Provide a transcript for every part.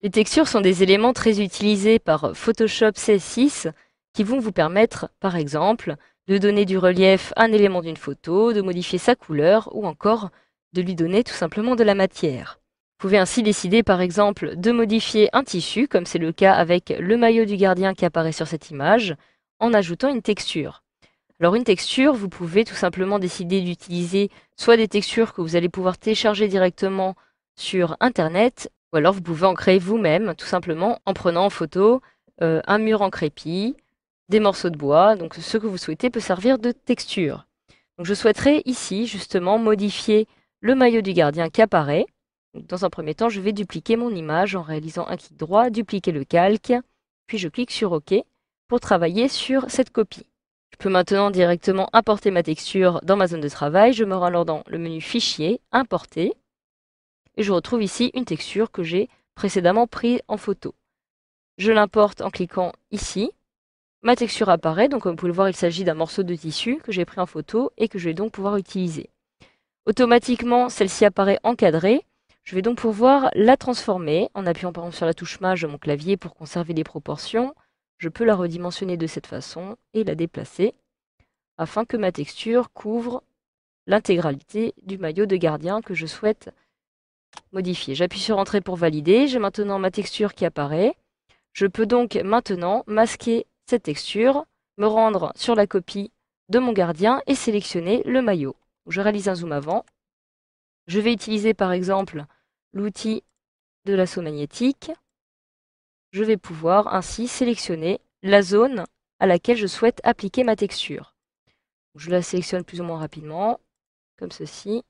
Les textures sont des éléments très utilisés par Photoshop CS6 qui vont vous permettre, par exemple, de donner du relief à un élément d'une photo, de modifier sa couleur ou encore de lui donner tout simplement de la matière. Vous pouvez ainsi décider, par exemple, de modifier un tissu, comme c'est le cas avec le maillot du gardien qui apparaît sur cette image, en ajoutant une texture. Alors une texture, vous pouvez tout simplement décider d'utiliser soit des textures que vous allez pouvoir télécharger directement sur Internet, ou alors vous pouvez en créer vous-même, tout simplement en prenant en photo un mur en crépi, des morceaux de bois, donc ce que vous souhaitez peut servir de texture. Donc je souhaiterais ici justement modifier le maillot du gardien qui apparaît. Donc, dans un premier temps, je vais dupliquer mon image en réalisant un clic droit, dupliquer le calque, puis je clique sur OK pour travailler sur cette copie. Je peux maintenant directement importer ma texture dans ma zone de travail. Je me rends alors dans le menu Fichier, Importer, et je retrouve ici une texture que j'ai précédemment prise en photo. Je l'importe en cliquant ici. Ma texture apparaît, donc comme vous pouvez le voir, il s'agit d'un morceau de tissu que j'ai pris en photo et que je vais donc pouvoir utiliser. Automatiquement, celle-ci apparaît encadrée. Je vais donc pouvoir la transformer en appuyant par exemple sur la touche Maj de mon clavier pour conserver les proportions. Je peux la redimensionner de cette façon et la déplacer afin que ma texture couvre l'intégralité du maillot de gardien que je souhaite modifier. J'appuie sur Entrée pour valider. J'ai maintenant ma texture qui apparaît. Je peux donc maintenant masquer cette texture, me rendre sur la copie de mon gardien et sélectionner le maillot. Je réalise un zoom avant. Je vais utiliser par exemple l'outil de l'assaut magnétique. Je vais pouvoir ainsi sélectionner la zone à laquelle je souhaite appliquer ma texture. Je la sélectionne plus ou moins rapidement, comme ceci.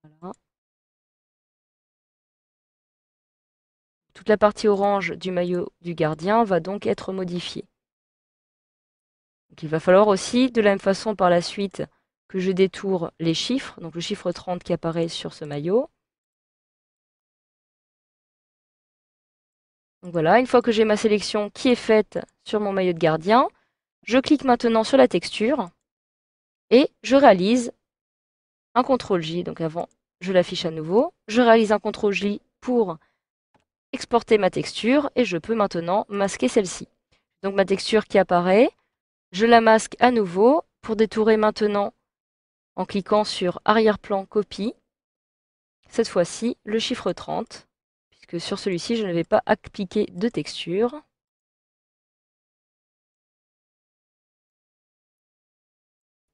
Voilà. Toute la partie orange du maillot du gardien va donc être modifiée. Donc il va falloir aussi, de la même façon par la suite, que je détourne les chiffres, donc le chiffre 30 qui apparaît sur ce maillot. Donc voilà, une fois que j'ai ma sélection qui est faite sur mon maillot de gardien, je clique maintenant sur la texture et je réalise un CTRL-J. Donc avant, je l'affiche à nouveau. Je réalise un CTRL-J pour exporter ma texture et je peux maintenant masquer celle-ci. Donc ma texture qui apparaît, je la masque à nouveau pour détourer maintenant en cliquant sur Arrière-plan Copie. Cette fois-ci, le chiffre 30, puisque sur celui-ci, je ne vais pas appliquer de texture.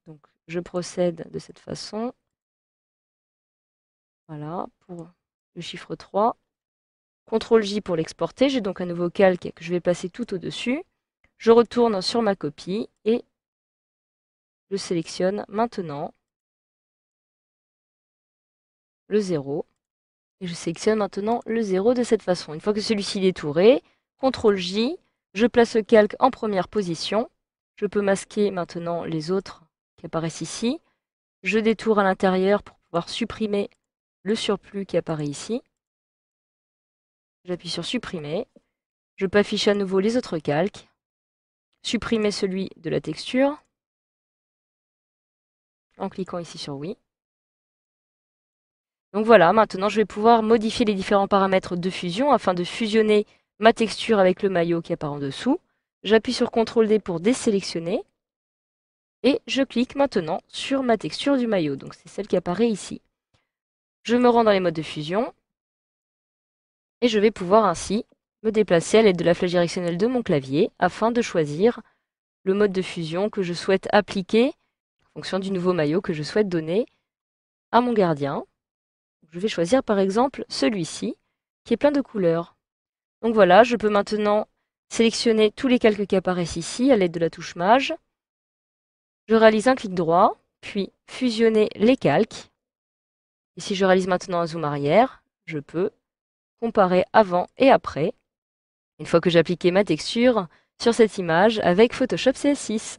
Donc je procède de cette façon. Voilà, pour le chiffre 3. CTRL-J pour l'exporter. J'ai donc un nouveau calque que je vais passer tout au-dessus. Je retourne sur ma copie et je sélectionne maintenant le 0. Et je sélectionne maintenant le 0 de cette façon. Une fois que celui-ci est détouré, CTRL-J, je place le calque en première position. Je peux masquer maintenant les autres qui apparaissent ici. Je détourne à l'intérieur pour pouvoir supprimer le surplus qui apparaît ici. J'appuie sur Supprimer. Je peux afficher à nouveau les autres calques. Supprimer celui de la texture en cliquant ici sur Oui. Donc voilà, maintenant je vais pouvoir modifier les différents paramètres de fusion afin de fusionner ma texture avec le maillot qui apparaît en dessous. J'appuie sur CTRL-D pour désélectionner. Et je clique maintenant sur ma texture du maillot. Donc c'est celle qui apparaît ici. Je me rends dans les modes de fusion. Et je vais pouvoir ainsi me déplacer à l'aide de la flèche directionnelle de mon clavier afin de choisir le mode de fusion que je souhaite appliquer en fonction du nouveau maillot que je souhaite donner à mon gardien. Je vais choisir par exemple celui-ci qui est plein de couleurs. Donc voilà, je peux maintenant sélectionner tous les calques qui apparaissent ici à l'aide de la touche Maj. Je réalise un clic droit, puis fusionner les calques. Et si je réalise maintenant un zoom arrière, je peux comparer avant et après, une fois que j'ai appliqué ma texture sur cette image avec Photoshop CS6.